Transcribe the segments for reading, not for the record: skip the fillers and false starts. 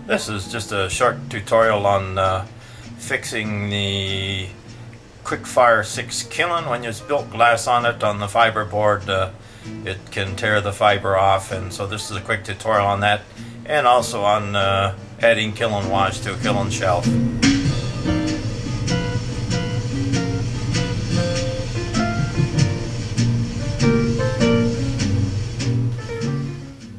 This is just a short tutorial on fixing the Quickfire 6 Kiln. When you spilt glass on it on the fiberboard, it can tear the fiber off, and so this is a quick tutorial on that, and also on adding Kiln wash to a Kiln shelf.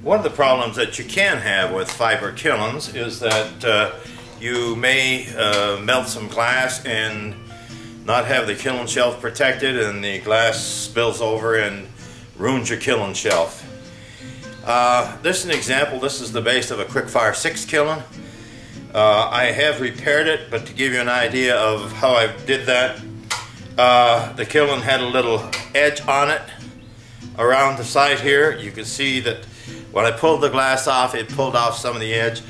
One of the problems that you can have with fiber kilns is that you may melt some glass and not have the kiln shelf protected, and the glass spills over and ruins your kiln shelf. This is an example. This is the base of a Quickfire 6 kiln. I have repaired it, but to give you an idea of how I did that, the kiln had a little edge on it around the side here. You can see that when I pulled the glass off, it pulled off some of the edge.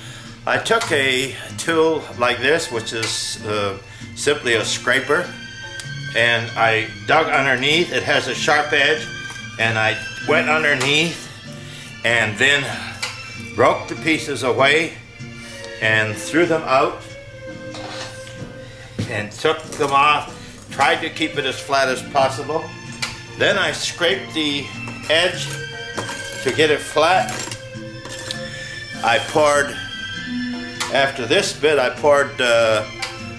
I took a tool like this, which is simply a scraper, and I dug underneath. It has a sharp edge, and I went underneath and then broke the pieces away and threw them out and took them off, tried to keep it as flat as possible. Then I scraped the edge to get it flat. I poured, after this bit, I poured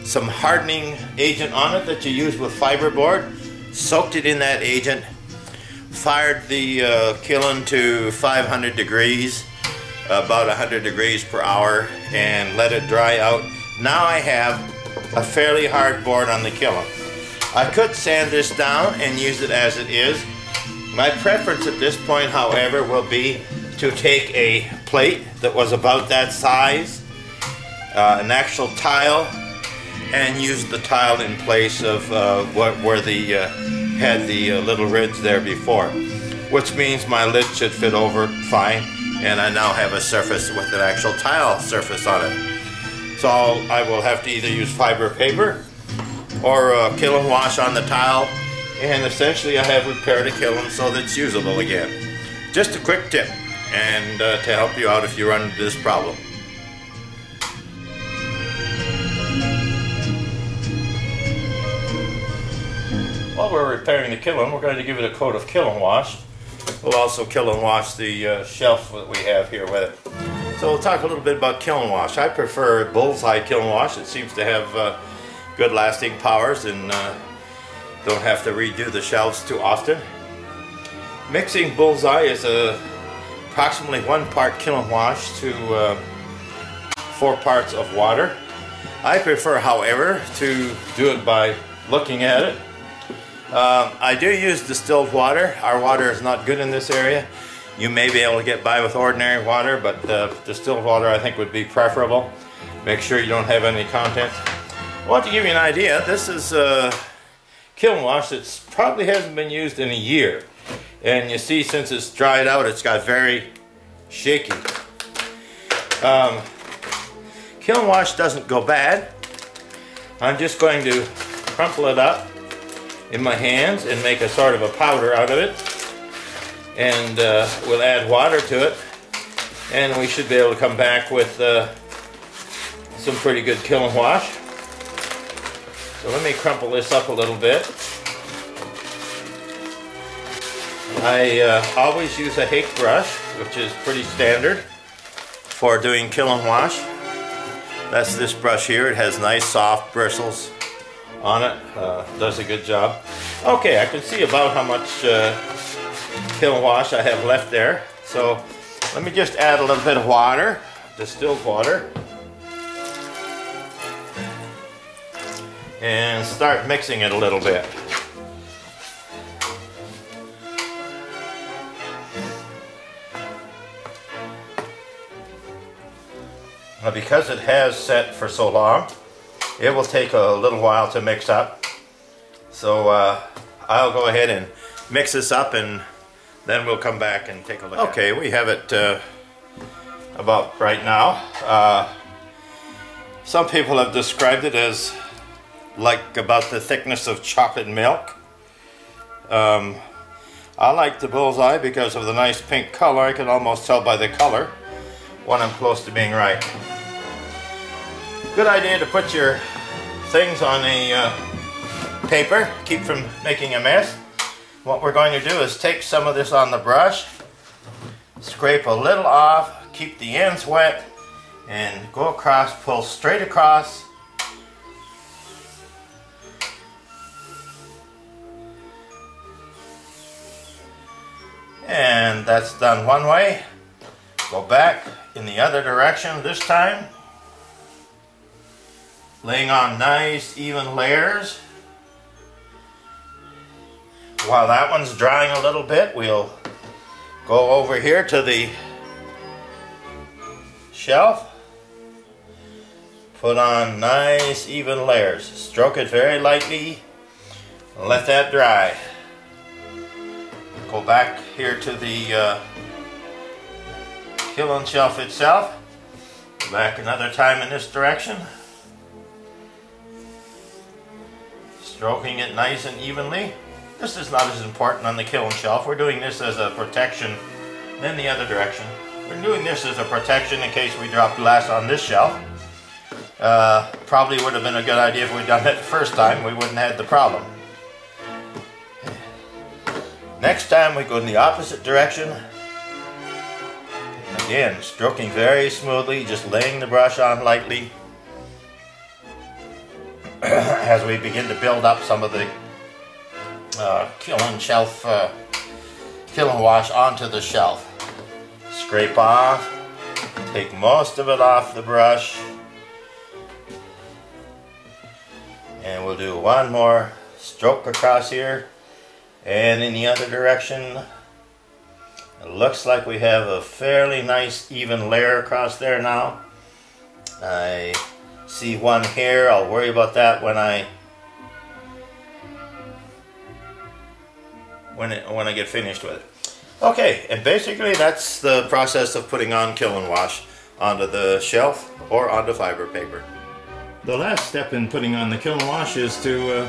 some hardening agent on it that you use with fiberboard, soaked it in that agent, fired the kiln to 500 degrees, about 100 degrees per hour, and let it dry out. Now I have a fairly hard board on the kiln. I could sand this down and use it as it is. My preference at this point, however, will be to take a plate that was about that size, an actual tile, and use the tile in place of where the had the little ridge there before, which means my lid should fit over fine, and I now have a surface with an actual tile surface on it. So I will have to either use fiber paper or kiln wash on the tile, and essentially I have repaired a kiln so that it's usable again. Just a quick tip, and to help you out if you run into this problem. While we're repairing the kiln, we're going to give it a coat of kiln wash. We'll also kiln wash the shelf that we have here with it. So we'll talk a little bit about kiln wash. I prefer bullseye kiln wash. It seems to have good lasting powers, and don't have to redo the shelves too often. Mixing bullseye is approximately 1 part kiln wash to 4 parts of water. I prefer, however, to do it by looking at it. I do use distilled water. Our water is not good in this area. You may be able to get by with ordinary water, but distilled water I think would be preferable. Make sure you don't have any content. Well, to give you an idea, this is kiln wash that probably hasn't been used in a year, and you see, since it's dried out, it's got very shaky. Kiln wash doesn't go bad. I'm just going to crumple it up in my hands and make a sort of a powder out of it, and we'll add water to it, and we should be able to come back with some pretty good kiln wash. So let me crumple this up a little bit. I always use a hake brush, which is pretty standard for doing kiln wash. That's this brush here. It has nice soft bristles on it. Does a good job. Okay, I can see about how much kiln wash I have left there. So let me just add a little bit of water, distilled water, and start mixing it a little bit. Now, because it has set for so long, it will take a little while to mix up. So I'll go ahead and mix this up, and then we'll come back and take a look. Okay, we have it about right now. Some people have described it as like about the thickness of chocolate milk. I like the bullseye because of the nice pink color. I can almost tell by the color when I'm close to being right. Good idea to put your things on a paper, keep from making a mess. What we're going to do is take some of this on the brush, scrape a little off, keep the ends wet, and go across, pull straight across. And that's done one way. Go back in the other direction this time, laying on nice even layers. While that one's drying a little bit, we'll go over here to the shelf, put on nice even layers, stroke it very lightly, and let that dry. Go back here to the Kiln shelf itself, go back another time in this direction, stroking it nice and evenly. This is not as important on the Kiln shelf. We're doing this as a protection in the other direction. We're doing this as a protection in case we drop glass on this shelf. Probably would have been a good idea if we'd done it the first time. We wouldn't have had the problem. Next time we go in the opposite direction. Again, stroking very smoothly, just laying the brush on lightly as we begin to build up some of the Kiln shelf, Kiln wash onto the shelf. Scrape off, take most of it off the brush, and we'll do one more stroke across here and in the other direction. It looks like we have a fairly nice even layer across there now. I see one here. I'll worry about that when I get finished with it. Okay, and basically that's the process of putting on Kiln wash onto the shelf or onto fiber paper. The last step in putting on the Kiln wash is to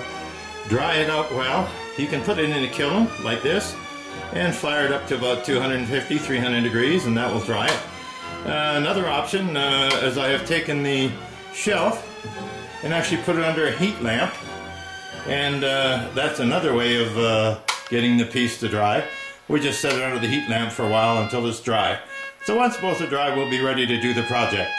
dry it out well. You can put it in a kiln like this and fire it up to about 250, 300 degrees, and that will dry it. Another option is I have taken the shelf and actually put it under a heat lamp, and that's another way of getting the piece to dry. We just set it under the heat lamp for a while until it's dry. So once both are dry, we'll be ready to do the project.